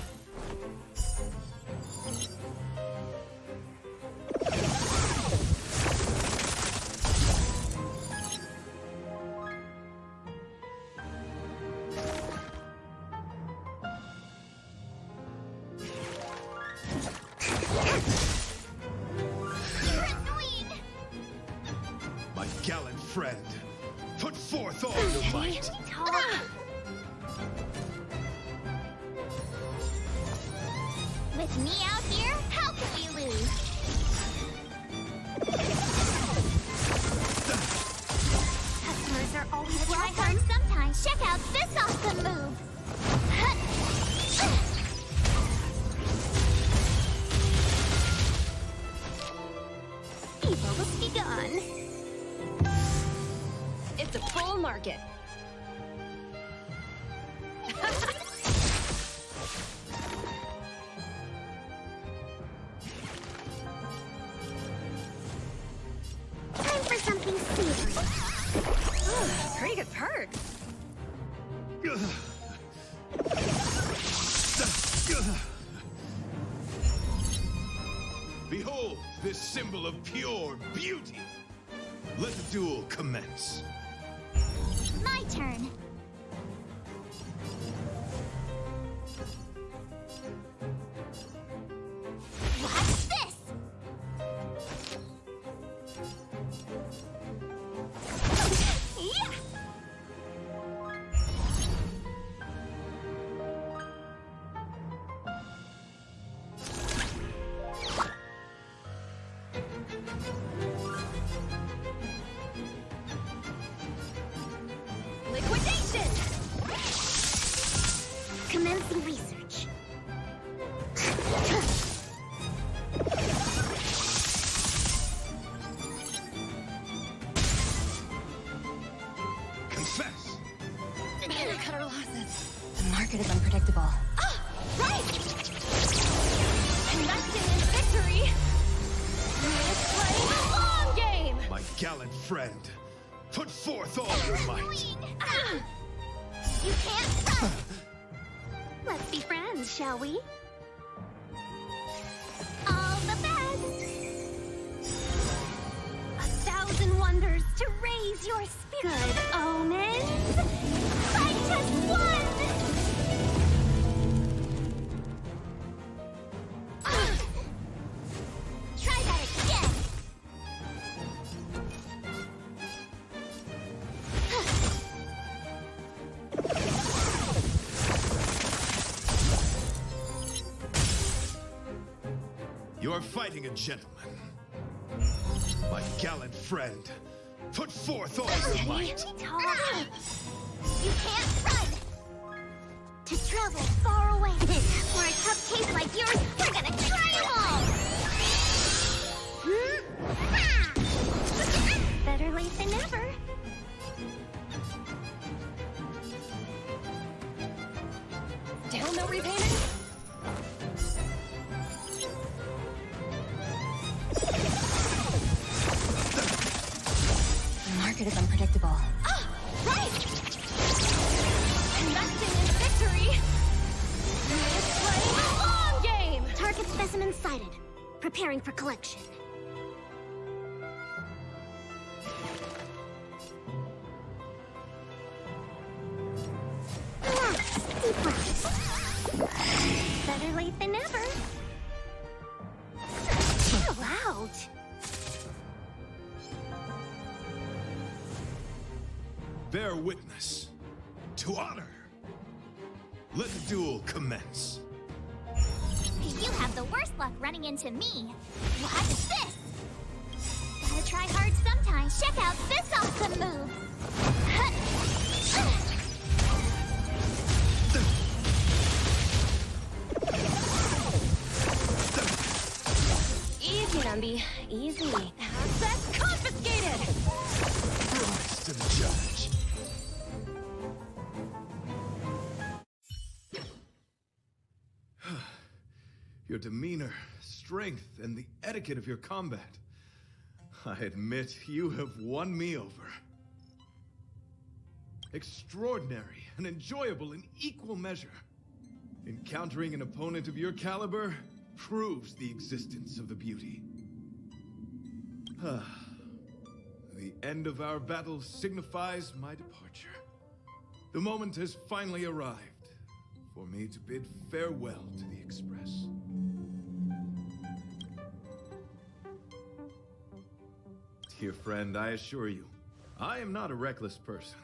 You're annoying. My gallant friend, put forth all your might. With me out here, how can we lose? Customers are always Try welcome. hard sometimes. Check out this awesome move. Evil has begun. It's a full market. Time for something savory. Pretty good perk. Behold this symbol of pure beauty. Let the duel commence. My turn. Watch this. Yeah! Liquidation! Commencing research. Confess. Better cut our losses. The market is unpredictable. Ah, right! Investing in victory means playing a long game! My gallant friend, put forth all your might. Ah! You can't run! Let's be friends, shall we? All the best! 1,000 wonders to raise your spirit. Good omens! Fight as one! Try that again! You are fighting a gentleman. My gallant friend, put forth all your might. Ah! You can't run! To travel far away. For a tough case like yours, we're gonna try them all! Better late than never. Still no repayment? The market is unpredictable. Ah, right! Investing in victory means playing a long game! Target specimen sighted. Preparing for collection. Deep breath. Better late than never. Chill out. Bear witness to honor. Let the duel commence. You have the worst luck running into me. Watch this! Gotta try hard sometimes. Check out this awesome move! Easy, Numby. Easy. Access confiscated! Rise to the judge. Your demeanor, strength, and the etiquette of your combat. I admit you have won me over. Extraordinary and enjoyable in equal measure. Encountering an opponent of your caliber proves the existence of the beauty. The end of our battle signifies my departure. The moment has finally arrived for me to bid farewell to the Express. Dear friend, I assure you, I am not a reckless person.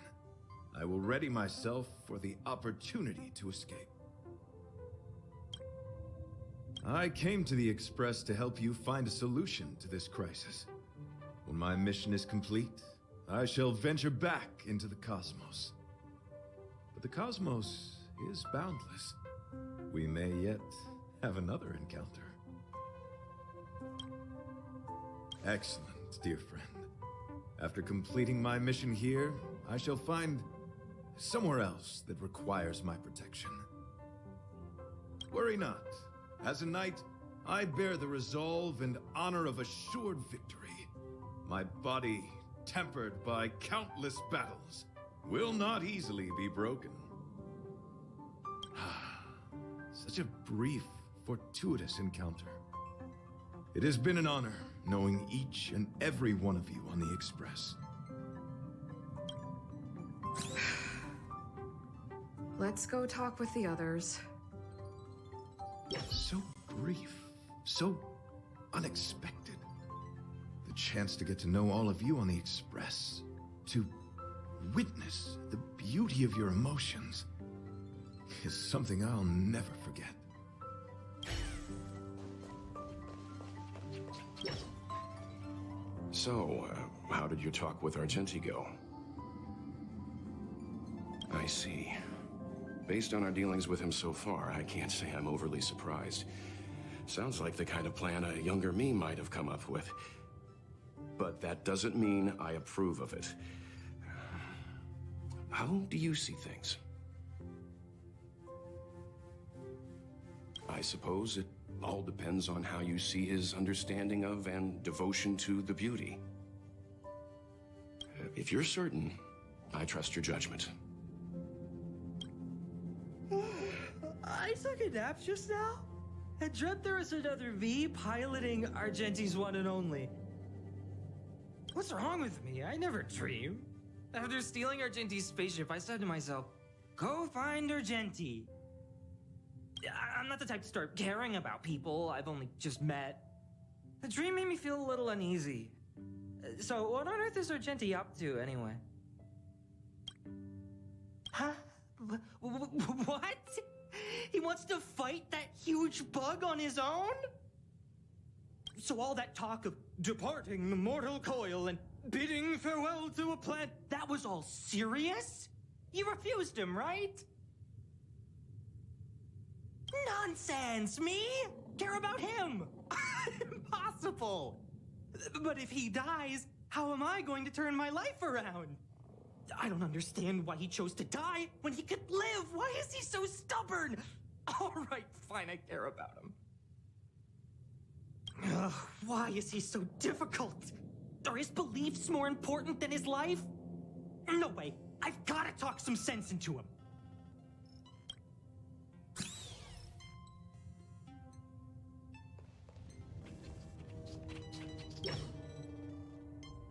I will ready myself for the opportunity to escape. I came to the Express to help you find a solution to this crisis. When my mission is complete, I shall venture back into the cosmos. But the cosmos is boundless. We may yet have another encounter. Excellent, dear friend. After completing my mission here, I shall find somewhere else that requires my protection. Worry not. As a knight, I bear the resolve and honor of assured victory. My body, tempered by countless battles, will not easily be broken. Such a brief, fortuitous encounter. It has been an honor knowing each and every one of you on the Express. Let's go talk with the others. So brief, so unexpected. The chance to get to know all of you on the Express, to witness the beauty of your emotions, is something I'll never forget. So, how did your talk with Argenti go? I see. Based on our dealings with him so far, I can't say I'm overly surprised. Sounds like the kind of plan a younger me might have come up with. But that doesn't mean I approve of it. How do you see things? I suppose it all depends on how you see his understanding of and devotion to the beauty. If you're certain, I trust your judgment. I took a nap just now. I dreamt there was another V piloting Argenti's one and only. What's wrong with me? I never dream. After stealing Argenti's spaceship, I said to myself, go find Argenti. I'm not the type to start caring about people I've only just met. The dream made me feel a little uneasy. So what on earth is Argenti up to, anyway? Huh? What? He wants to fight that huge bug on his own? So all that talk of departing the mortal coil and bidding farewell to a planet, that was all serious? You refused him, right? Nonsense! Me? Care about him? Impossible! But if he dies, how am I going to turn my life around? I don't understand why he chose to die when he could live. Why is he so stubborn? All right, fine, I care about him. Ugh, why is he so difficult? Are his beliefs more important than his life? No way. I've got to talk some sense into him.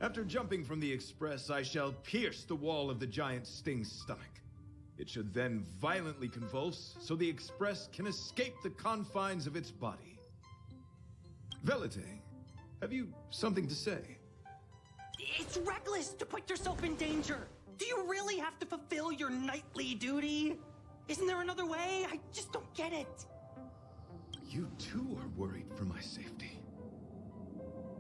After jumping from the express, I shall pierce the wall of the giant sting's stomach. It should then violently convulse, so the express can escape the confines of its body. Velite, have you something to say? It's reckless to put yourself in danger. Do you really have to fulfill your nightly duty? Isn't there another way? I just don't get it. You too are worried for my safety.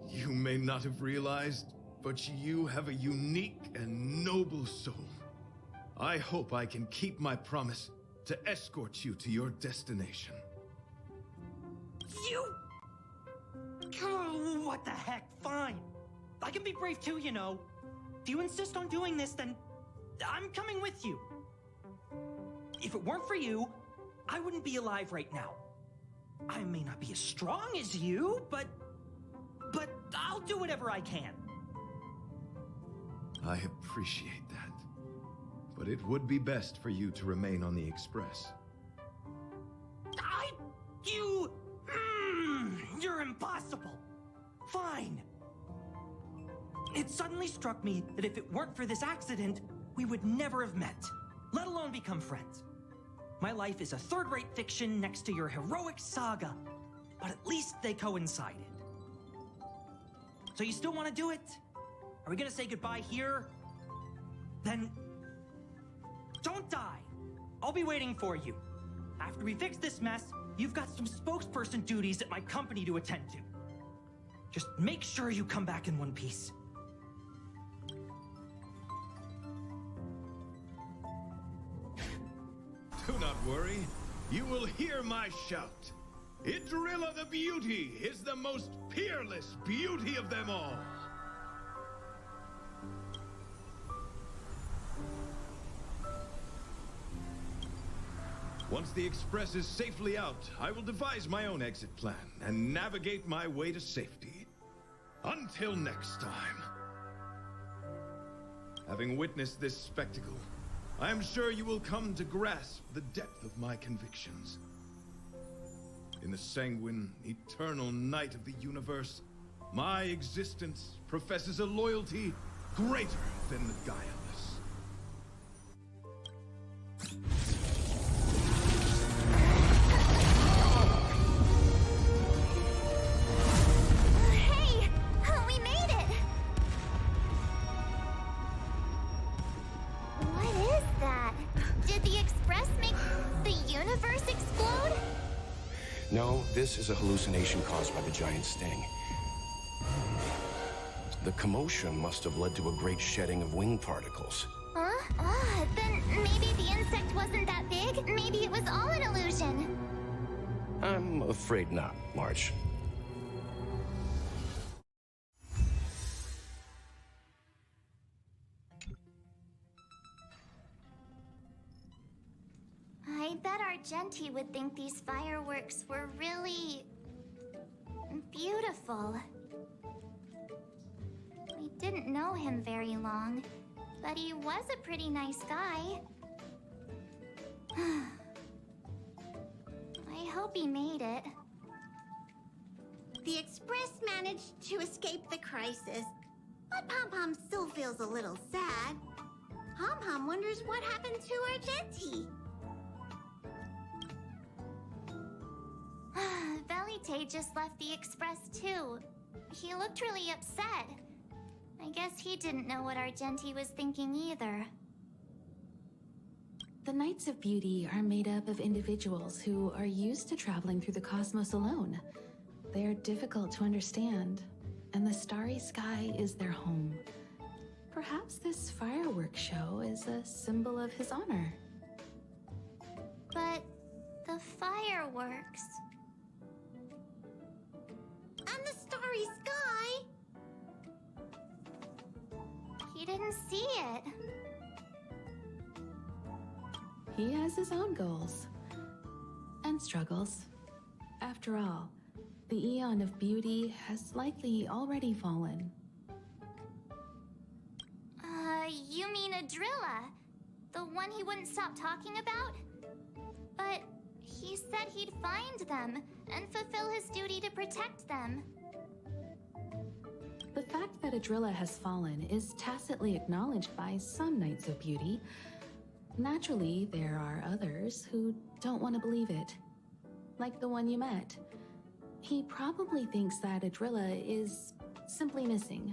You may not have realized, but you have a unique and noble soul. I hope I can keep my promise to escort you to your destination. You... Oh, what the heck? Fine. I can be brave too, you know. If you insist on doing this, then I'm coming with you. If it weren't for you, I wouldn't be alive right now. I may not be as strong as you, but I'll do whatever I can. I appreciate that. But it would be best for you to remain on the Express. You're impossible. Fine. It suddenly struck me that if it weren't for this accident, we would never have met, let alone become friends. My life is a third-rate fiction next to your heroic saga, but at least they coincided. So you still want to do it? Are we gonna say goodbye here? Then don't die. I'll be waiting for you. After we fix this mess, you've got some spokesperson duties at my company to attend to. Just make sure you come back in one piece. Do not worry. You will hear my shout. Idrilla the Beauty is the most peerless beauty of them all. Once the Express is safely out, I will devise my own exit plan and navigate my way to safety. Until next time. Having witnessed this spectacle, I am sure you will come to grasp the depth of my convictions. In the sanguine, eternal night of the universe, my existence professes a loyalty greater than the guileless. Hey! We made it! What is that? Did the Express make the universe explode? No, this is a hallucination caused by the giant sting. The commotion must have led to a great shedding of wing particles. Huh? Then maybe the insect wasn't that big? Maybe it was all an illusion. I'm afraid not, March. I bet Argenti would think these fireworks were really beautiful. We didn't know him very long, but he was a pretty nice guy. I hope he made it. The Express managed to escape the crisis, but Pom Pom still feels a little sad. Pom Pom wonders what happened to Argenti. Velite just left the Express too. He looked really upset. I guess he didn't know what Argenti was thinking either. The Knights of Beauty are made up of individuals who are used to traveling through the cosmos alone. They're difficult to understand, and the starry sky is their home. Perhaps this fireworks show is a symbol of his honor. But the fireworks... And the starry sky! He didn't see it. He has his own goals and struggles. After all, the Eon of Beauty has likely already fallen. You mean Adrilla? The one he wouldn't stop talking about? But he said he'd find them and fulfill his duty to protect them. The fact that Adrilla has fallen is tacitly acknowledged by some Knights of Beauty. Naturally, there are others who don't want to believe it. Like the one you met. He probably thinks that Adrilla is simply missing,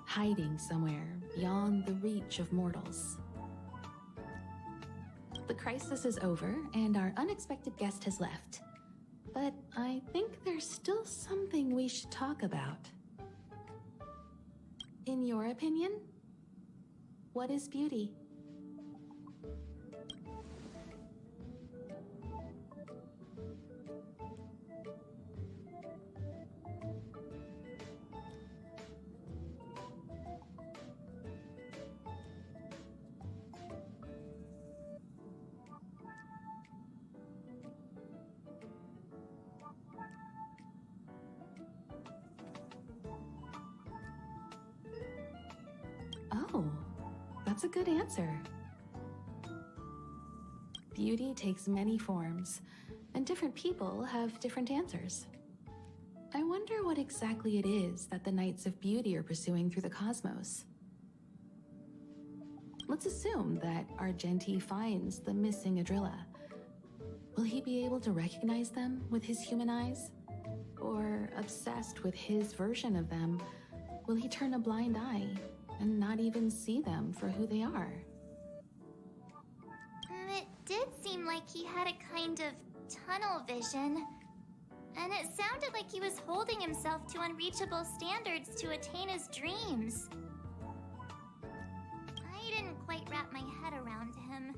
hiding somewhere beyond the reach of mortals. The crisis is over, and our unexpected guest has left. But I think there's still something we should talk about. In your opinion, what is beauty? Oh, that's a good answer. Beauty takes many forms, and different people have different answers. I wonder what exactly it is that the Knights of Beauty are pursuing through the cosmos. Let's assume that Argenti finds the missing Adrilla. Will he be able to recognize them with his human eyes? Or, obsessed with his version of them, will he turn a blind eye and not even see them for who they are? It did seem like he had a kind of tunnel vision. And it sounded like he was holding himself to unreachable standards to attain his dreams. I didn't quite wrap my head around him.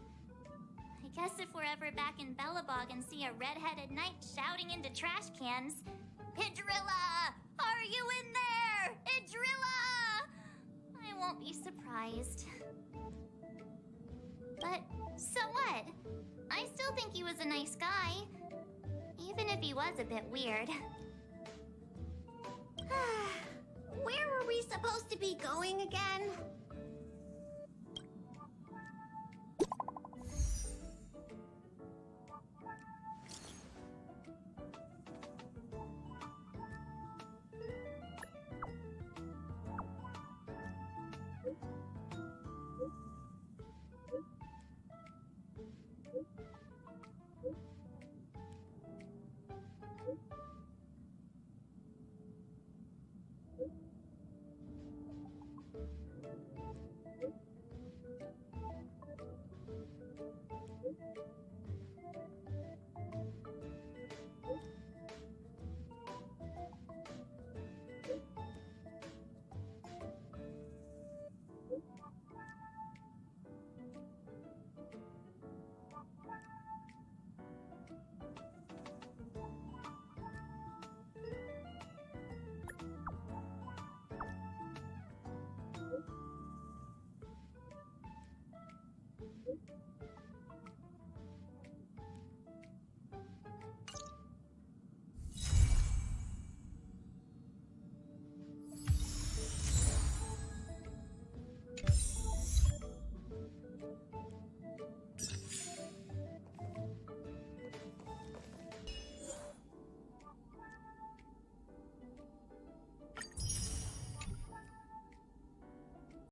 I guess if we're ever back in Bellabog and see a red-headed knight shouting into trash cans, "Idrilla! Are you in there? Idrilla!" I won't be surprised. But so what? I still think he was a nice guy. Even if he was a bit weird. Where were we supposed to be going again?